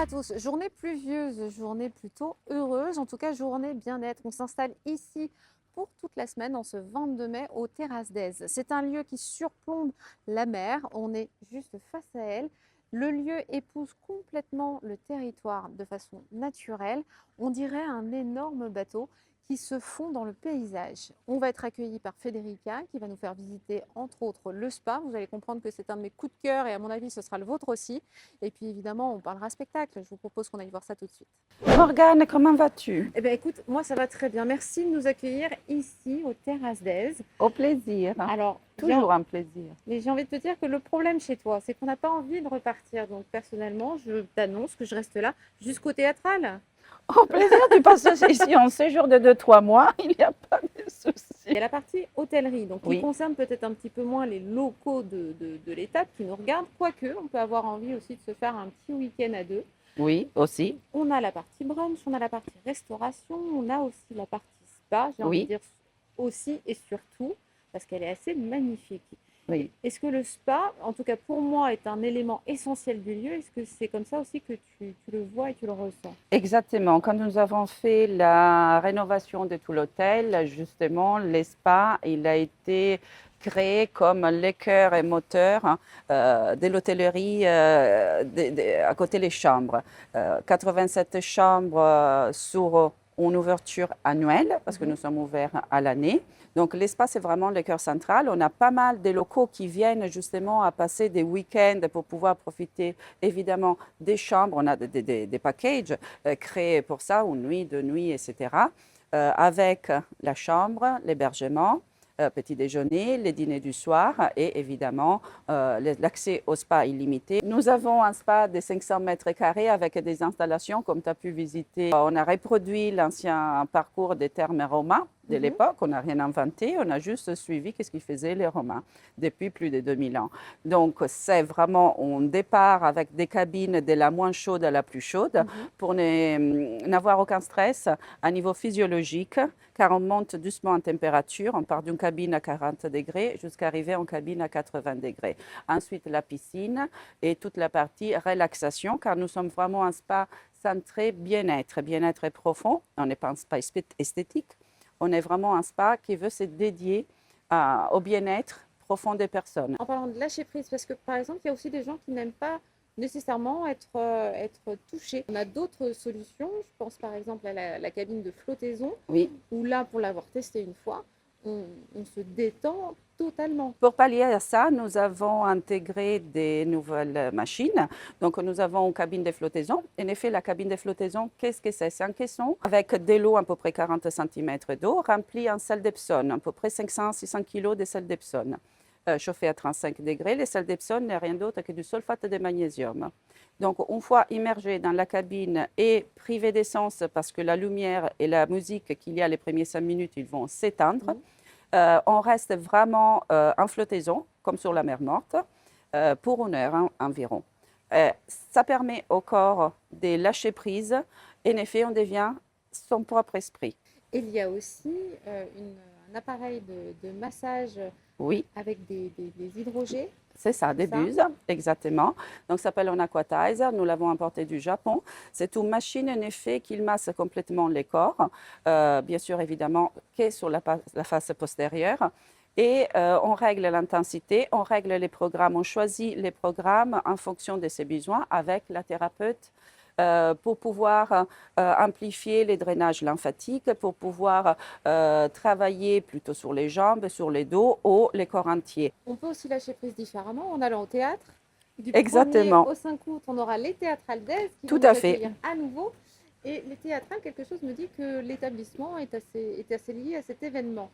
à tous. Journée pluvieuse, journée plutôt heureuse, en tout cas journée bien-être. On s'installe ici pour toute la semaine en ce 22 mai aux Terrasses d'Aise. C'est un lieu qui surplombe la mer, on est juste face à elle. Le lieu épouse complètement le territoire de façon naturelle. On dirait un énorme bateau qui se fond dans le paysage. On va être accueilli par Federica qui va nous faire visiter entre autres le spa. Vous allez comprendre que c'est un de mes coups de cœur et à mon avis ce sera le vôtre aussi. Et puis évidemment on parlera spectacle. Je vous propose qu'on aille voir ça tout de suite. Morgane, comment vas-tu? Eh bien écoute, moi ça va très bien. Merci de nous accueillir ici aux Terrasses d'Aise. Au plaisir. Alors, Toujours un plaisir. mais j'ai envie de te dire que le problème chez toi, c'est qu'on n'a pas envie de repartir. Donc personnellement, je t'annonce que je reste là jusqu'au théâtral. Au plaisir du passage ici en séjour de 2-3 mois, il n'y a pas de Il y souci. a la partie hôtellerie, donc qui Oui. concerne peut-être un petit peu moins les locaux de l'étape qui nous regardent, quoique on peut avoir envie aussi de se faire un petit week-end à deux. Oui, aussi. On a la partie brunch, on a la partie restauration, on a aussi la partie spa, j'ai envie Oui. de dire aussi et surtout, parce qu'elle est assez magnifique. Oui. Est-ce que le spa, en tout cas pour moi, est un élément essentiel du lieu? Est-ce que c'est comme ça aussi que tu le vois et tu le ressens? Exactement. Quand nous avons fait la rénovation de tout l'hôtel, justement, l'espace, il a été créé comme le cœur et moteur de l'hôtellerie à côté des chambres. 87 chambres sur une ouverture annuelle, parce que nous sommes ouverts à l'année. Donc l'espace est vraiment le cœur central. On a pas mal de locaux qui viennent justement à passer des week-ends pour pouvoir profiter évidemment des chambres. On a des packages créés pour ça, une nuit, 2 nuits, etc. Avec la chambre, l'hébergement, petit déjeuner, les dîners du soir et évidemment l'accès au spa illimité. Nous avons un spa de 500 mètres carrés avec des installations comme tu as pu visiter. On a reproduit l'ancien parcours des thermes romains de l'époque. On n'a rien inventé, on a juste suivi ce qu'ils faisaient les Romains depuis plus de 2000 ans. Donc c'est vraiment un départ avec des cabines de la moins chaude à la plus chaude pour n'avoir aucun stress à niveau physiologique car on monte doucement en température. On part d'une cabine à 40 degrés jusqu'à arriver en cabine à 80 degrés. Ensuite, la piscine et toute la partie relaxation, car nous sommes vraiment un spa centré bien-être. Bien-être profond. On n'est pas un spa esthétique. On est vraiment un spa qui veut se dédier au bien-être profond des personnes. En parlant de lâcher prise, parce que par exemple, il y a aussi des gens qui n'aiment pas nécessairement être touchés. On a d'autres solutions. Je pense par exemple à la cabine de flottaison, Oui. où là, pour l'avoir testé une fois, on se détend totalement. Pour pallier à ça, nous avons intégré des nouvelles machines. Donc, nous avons une cabine de flottaison. En effet, la cabine de flottaison, qu'est-ce que c'est? C'est un caisson avec de l'eau à peu près 40 cm d'eau remplie en sel d'Epsom, à peu près 500-600 kg de sel d'Epsom. Chauffé à 35 degrés, le sel d'Epsom n'est rien d'autre que du sulfate de magnésium. Donc, une fois immergé dans la cabine et privé d'essence parce que la lumière et la musique qu'il y a les premières 5 minutes, ils vont s'éteindre. On reste vraiment en flottaison, comme sur la mer Morte, pour 1 heure environ. Ça permet au corps de lâcher prise. En effet, on devient son propre esprit. Il y a aussi un appareil de massage Oui. avec des hydrogés. C'est ça, des buses, exactement. Donc, ça s'appelle un aquatizer. Nous l'avons importé du Japon. C'est une machine, en effet, qui masse complètement les corps. Bien sûr, évidemment, qui est sur la face postérieure. Et on règle l'intensité, on règle les programmes, on choisit les programmes en fonction de ses besoins avec la thérapeute pour pouvoir amplifier les drainages lymphatiques, pour pouvoir travailler plutôt sur les jambes, sur les dos ou les corps entiers. On peut aussi lâcher prise différemment en allant au théâtre. Du Exactement. 1er au 5 août, on aura les théâtrales d'Aise qui Tout vont à nous fait. accueillir à nouveau. Et les théâtrales, quelque chose me dit que l'établissement est assez lié à cet événement.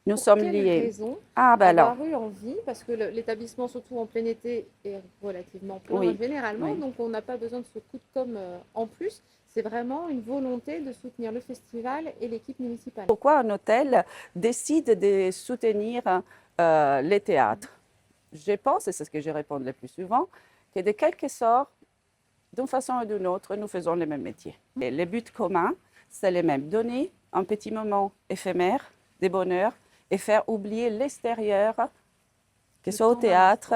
Nous Pour sommes quelle liés. raison Alors. avoir eu envie, parce que l'établissement, surtout en plein été, est relativement plein Oui. généralement, Oui. donc on n'a pas besoin de ce coup de com' en plus. C'est vraiment une volonté de soutenir le festival et l'équipe municipale. Pourquoi un hôtel décide de soutenir les théâtres? Je pense, et c'est ce que je réponds le plus souvent, que de quelque sorte, d'une façon ou d'une autre, nous faisons le même métier. Et le but commun, c'est le même. Donner un petit moment éphémère de bonheur et faire oublier l'extérieur, que ce soit au théâtre,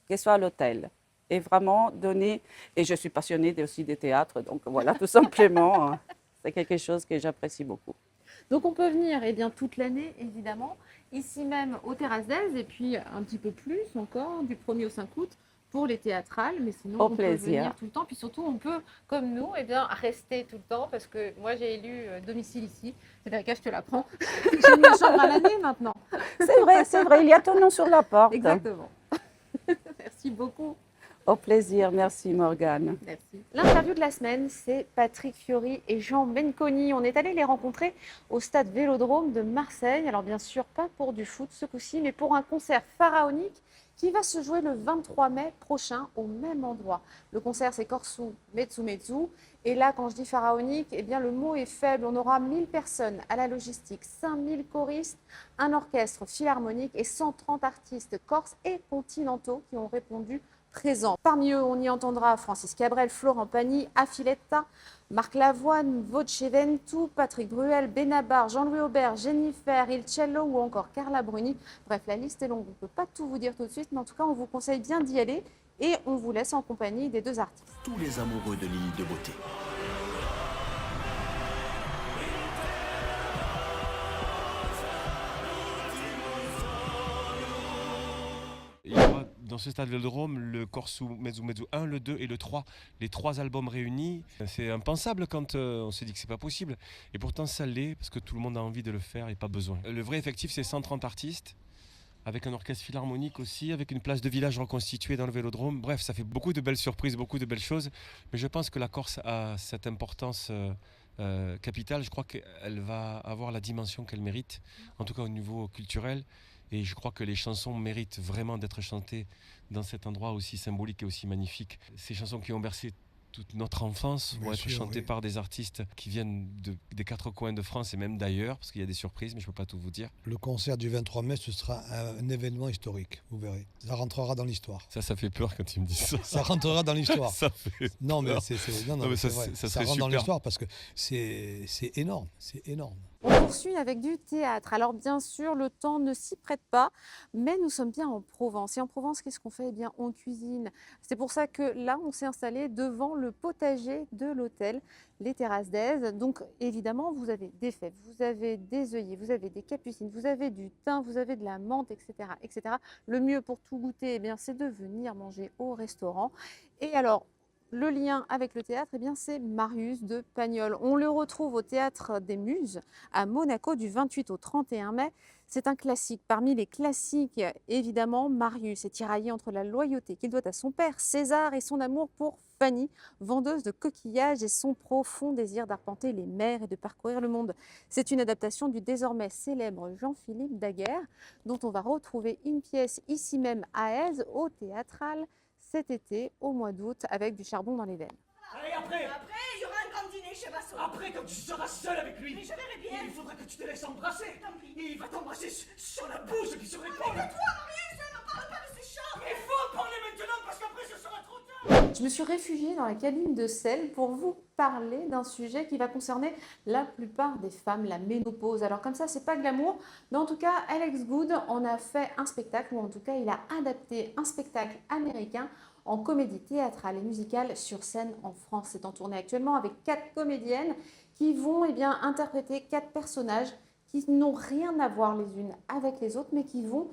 que ce soit à l'hôtel. et vraiment donner. Et je suis passionnée aussi des théâtres, donc voilà, tout simplement, c'est quelque chose que j'apprécie beaucoup. Donc on peut venir toute l'année, évidemment, ici même aux Terrasses d'Aise, et puis un petit peu plus encore, du 1er au 5 août, pour les théâtrales. Mais sinon, Au on peut plaisir. venir tout le temps. Puis surtout, on peut, comme nous, rester tout le temps, parce que moi, j'ai élu domicile ici. Federica, je te la prends. J'ai une chambre à l'année maintenant. C'est vrai, il y a ton nom sur la porte. Exactement. Merci beaucoup. Au plaisir, merci Morgane. Merci. L'interview de la semaine, c'est Patrick Fiori et Jean Menconi. On est allé les rencontrer au stade Vélodrome de Marseille. Alors bien sûr, pas pour du foot ce coup-ci, mais pour un concert pharaonique qui va se jouer le 23 mai prochain au même endroit. Le concert, c'est Corsu Mezzu Mezzu. Et là, quand je dis pharaonique, le mot est faible. On aura 1000 personnes à la logistique, 5000 choristes, un orchestre philharmonique et 130 artistes corses et continentaux qui ont répondu présents. Parmi eux, on y entendra Francis Cabrel, Florent Pagny, Affiletta, Marc Lavoine, Voce Ventoux, Patrick Bruel, Benabar, Jean-Louis Aubert, Jennifer, Il Cello ou encore Carla Bruni. Bref, la liste est longue, on ne peut pas tout vous dire tout de suite, mais en tout cas, on vous conseille bien d'y aller et on vous laisse en compagnie des deux artistes. Tous les amoureux de l'île de beauté. Il y aura dans ce stade Vélodrome le Corsu Mezzu Mezzu 1, le 2 et le 3, les 3 albums réunis. C'est impensable quand on se dit que c'est pas possible. Et pourtant ça l'est parce que tout le monde a envie de le faire et pas besoin. Le vrai effectif c'est 130 artistes, avec un orchestre philharmonique aussi, avec une place de village reconstituée dans le Vélodrome. Bref, ça fait beaucoup de belles surprises, beaucoup de belles choses. Mais je pense que la Corse a cette importance capitale. Je crois qu'elle va avoir la dimension qu'elle mérite, en tout cas au niveau culturel. Et je crois que les chansons méritent vraiment d'être chantées dans cet endroit aussi symbolique et aussi magnifique. Ces chansons qui ont bercé toute notre enfance vont être chantées par des artistes qui viennent des 4 coins de France et même d'ailleurs, parce qu'il y a des surprises, mais je ne peux pas tout vous dire. Le concert du 23 mai, ce sera un événement historique, vous verrez. Ça rentrera dans l'histoire. Ça fait peur quand ils me disent ça. Ça rentrera dans l'histoire. Ça fait non, mais peur. c'est vrai. Ça rentre dans super. l'histoire parce que c'est énorme, c'est énorme. On poursuit avec du théâtre. Alors bien sûr, le temps ne s'y prête pas, mais nous sommes bien en Provence. Et en Provence, qu'est-ce qu'on fait? On cuisine. C'est pour ça que là, on s'est installé devant le potager de l'hôtel Les Terrasses d'Aise. Donc évidemment, vous avez des fèves, vous avez des œillets, vous avez des capucines, vous avez du thym, vous avez de la menthe, etc. etc. Le mieux pour tout goûter, c'est de venir manger au restaurant. Et alors, le lien avec le théâtre, c'est Marius de Pagnol. On le retrouve au Théâtre des Muses à Monaco du 28 au 31 mai. C'est un classique. Parmi les classiques, évidemment, Marius est tiraillé entre la loyauté qu'il doit à son père César et son amour pour Fanny, vendeuse de coquillages, et son profond désir d'arpenter les mers et de parcourir le monde. C'est une adaptation du désormais célèbre Jean-Philippe Daguerre, dont on va retrouver une pièce ici même à Aise, au Théâtral, cet été, au mois d'août, avec du charbon dans les veines. Et après, il y aura un grand dîner chez Basso. Après, quand tu seras seul avec lui, mais je verrai bien. Il faudra que tu te laisses embrasser. Il va t'embrasser sur la bouche et puis sur l'épaule. Mais tais-toi, Marius, ne parle pas de ces choses. Il faut en parler maintenant parce qu'après ce sera trop tard. Je me suis réfugiée dans la cabine de sel pour vous parler d'un sujet qui va concerner la plupart des femmes, la ménopause. Alors comme ça, c'est pas glamour, mais en tout cas, Alex Good en a fait un spectacle, ou en tout cas, il a adapté un spectacle américain en comédie théâtrale et musicale sur scène en France. C'est en tournée actuellement avec 4 comédiennes qui vont interpréter 4 personnages qui n'ont rien à voir les unes avec les autres, mais qui vont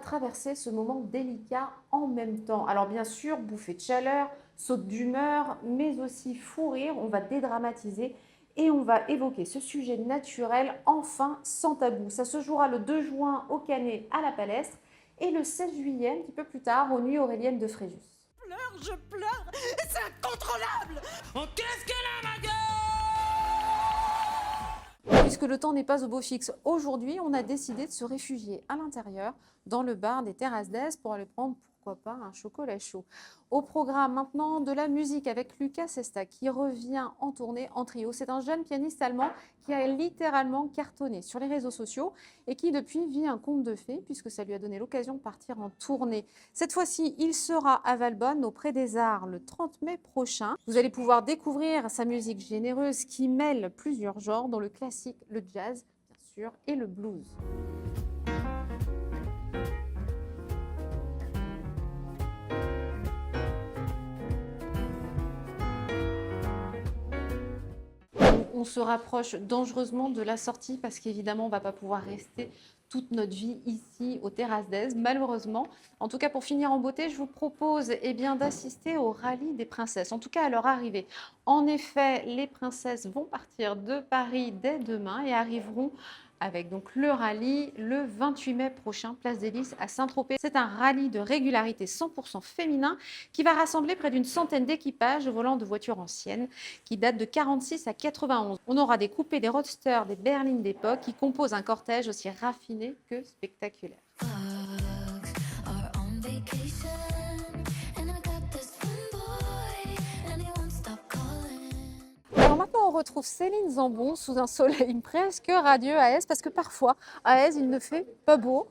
traverser ce moment délicat en même temps. Alors bien sûr, bouffée de chaleur, saute d'humeur, mais aussi fou rire. On va dédramatiser et on va évoquer ce sujet naturel, enfin sans tabou. Ça se jouera le 2 juin au Canet à la Palestre et le 16 juillet, un petit peu plus tard, aux Nuits Auréliennes de Fréjus. Je pleure, c'est incontrôlable. Oh, qu'est-ce qu'elle a, ma gueule! Puisque le temps n'est pas au beau fixe, aujourd'hui, on a décidé de se réfugier à l'intérieur, dans le bar des Terrasses d'Aise, pour aller prendre, pourquoi pas, un chocolat chaud. Au programme maintenant, de la musique avec Lucas Sesta, qui revient en tournée en trio. C'est un jeune pianiste allemand qui a littéralement cartonné sur les réseaux sociaux et qui depuis vit un conte de fées, puisque ça lui a donné l'occasion de partir en tournée. Cette fois-ci, il sera à Valbonne, au Pré des Arts, le 30 mai prochain. Vous allez pouvoir découvrir sa musique généreuse qui mêle plusieurs genres, dont le classique, le jazz, bien sûr, et le blues. on se rapproche dangereusement de la sortie parce qu'évidemment, on ne va pas pouvoir rester toute notre vie ici aux Terrasses d'Aise, malheureusement. En tout cas, pour finir en beauté, je vous propose d'assister au rallye des princesses, en tout cas à leur arrivée. En effet, les princesses vont partir de Paris dès demain et arriveront avec donc le rallye le 28 mai prochain, place des Lys à Saint-Tropez. C'est un rallye de régularité 100% féminin qui va rassembler près d'une centaine d'équipages au volant de voitures anciennes qui datent de 46 à 91. On aura des coupés, des roadsters, des berlines d'époque qui composent un cortège aussi raffiné que spectaculaire. Alors maintenant, on retrouve Céline Zambon sous un soleil presque radieux à Aise, parce que parfois, à Aise, il ne fait pas beau.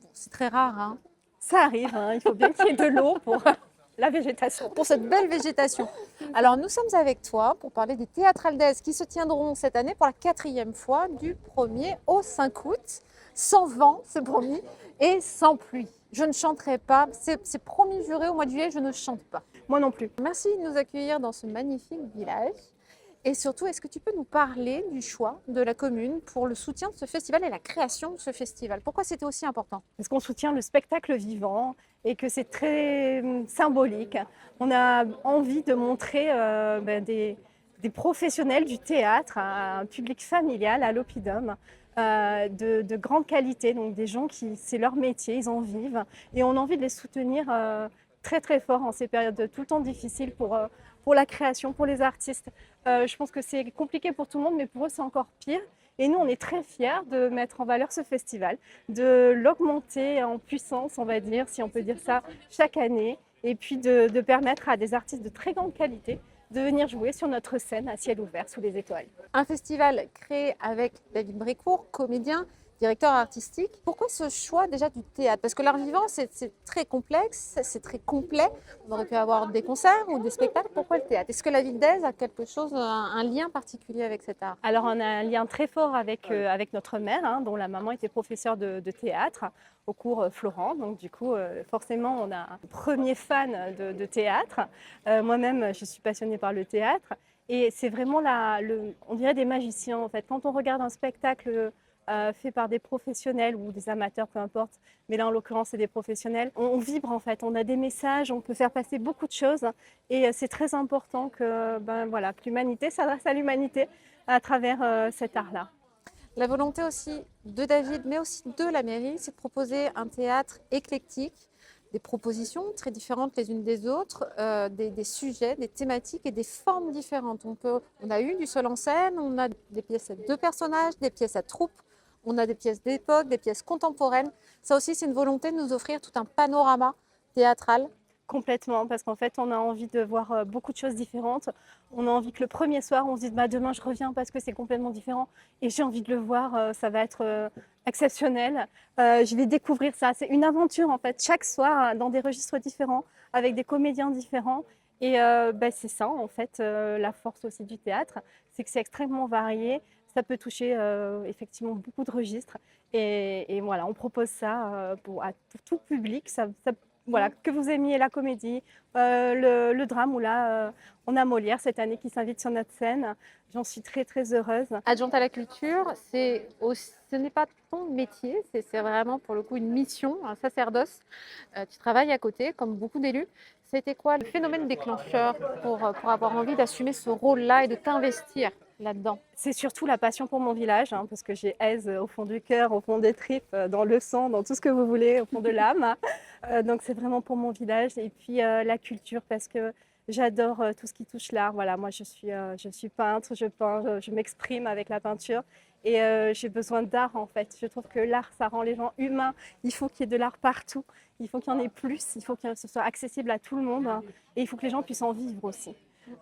Bon, c'est très rare, hein. Ça arrive, hein, il faut bien qu'il y ait de l'eau pour la végétation. Pour cette belle végétation. Alors, nous sommes avec toi pour parler des Théâtrales d'Aise qui se tiendront cette année pour la 4e fois, du 1er au 5 août, sans vent, c'est promis, et sans pluie. Je ne chanterai pas, c'est promis juré, au mois de juillet, je ne chante pas. Moi non plus. Merci de nous accueillir dans ce magnifique village. Et surtout, est-ce que tu peux nous parler du choix de la commune pour le soutien de ce festival et la création de ce festival? Pourquoi c'était aussi important? Parce qu'on soutient le spectacle vivant et que c'est très symbolique. On a envie de montrer des professionnels du théâtre à un public familial, à l'Oppidum, de grande qualité, donc des gens qui, c'est leur métier, ils en vivent. Et on a envie de les soutenir très très fort en ces périodes tout le temps difficiles pour la création, pour les artistes. Je pense que c'est compliqué pour tout le monde, mais pour eux, c'est encore pire. Et nous, on est très fiers de mettre en valeur ce festival, de l'augmenter en puissance, on va dire, si on peut dire ça, chaque année. Et puis de permettre à des artistes de très grande qualité de venir jouer sur notre scène à ciel ouvert, sous les étoiles. Un festival créé avec David Brécourt, comédien, directeur artistique. Pourquoi ce choix déjà du théâtre? Parce que l'art vivant, c'est très complexe, c'est très complet. On aurait pu avoir des concerts ou des spectacles. Pourquoi le théâtre? Est-ce que la ville d'Aise a quelque chose, un lien particulier avec cet art? Alors on a un lien très fort avec notre mère, hein, dont la maman était professeure de théâtre au cours Florent. Donc du coup, forcément, on a un premier fan de théâtre. Moi-même, je suis passionnée par le théâtre. Et c'est vraiment on dirait des magiciens en fait. Quand on regarde un spectacle fait par des professionnels ou des amateurs, peu importe, mais là en l'occurrence c'est des professionnels. On vibre en fait, on a des messages, on peut faire passer beaucoup de choses et c'est très important que l'humanité s'adresse à l'humanité à travers cet art-là. La volonté aussi de David, mais aussi de la mairie, c'est de proposer un théâtre éclectique, des propositions très différentes les unes des autres, des sujets, des thématiques et des formes différentes. On a eu du seul en scène, on a des pièces à 2 personnages, des pièces à troupe, on a des pièces d'époque, des pièces contemporaines. Ça aussi, c'est une volonté de nous offrir tout un panorama théâtral. Complètement, parce qu'en fait, on a envie de voir beaucoup de choses différentes. On a envie que le premier soir, on se dise demain je reviens parce que c'est complètement différent et j'ai envie de le voir, ça va être exceptionnel. Je vais découvrir ça. C'est une aventure en fait, chaque soir dans des registres différents, avec des comédiens différents. Et c'est ça en fait, la force aussi du théâtre, c'est que c'est extrêmement varié. Ça peut toucher effectivement beaucoup de registres. Et voilà, on propose ça pour tout public. Voilà, que vous aimiez la comédie, le drame, ou là, on a Molière cette année qui s'invite sur notre scène. J'en suis très, très heureuse. Adjointe à la culture, ce n'est pas ton métier, c'est vraiment pour le coup une mission, un sacerdoce. Tu travailles à côté, comme beaucoup d'élus. C'était quoi le phénomène déclencheur pour avoir envie d'assumer ce rôle-là et de t'investir là-dedans? C'est surtout la passion pour mon village, hein, parce que j'ai Aise au fond du cœur, au fond des tripes, dans le sang, dans tout ce que vous voulez, au fond de l'âme. Donc c'est vraiment pour mon village. Et puis la culture, parce que j'adore tout ce qui touche l'art. Voilà, moi je suis peintre, je peins, je m'exprime avec la peinture. Et j'ai besoin d'art en fait. Je trouve que l'art, ça rend les gens humains. Il faut qu'il y ait de l'art partout. Il faut qu'il y en ait plus. Il faut que ce soit accessible à tout le monde. Et il faut que les gens puissent en vivre aussi.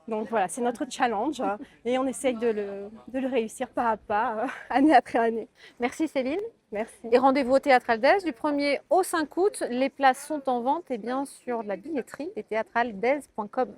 Donc voilà, c'est notre challenge et on essaye de le réussir pas à pas, année après année. Merci Céline. Merci. Et rendez-vous au Théâtrales d'Aise du 1er au 5 août. Les places sont en vente et bien sur la billetterie des théâtralesdaise.com.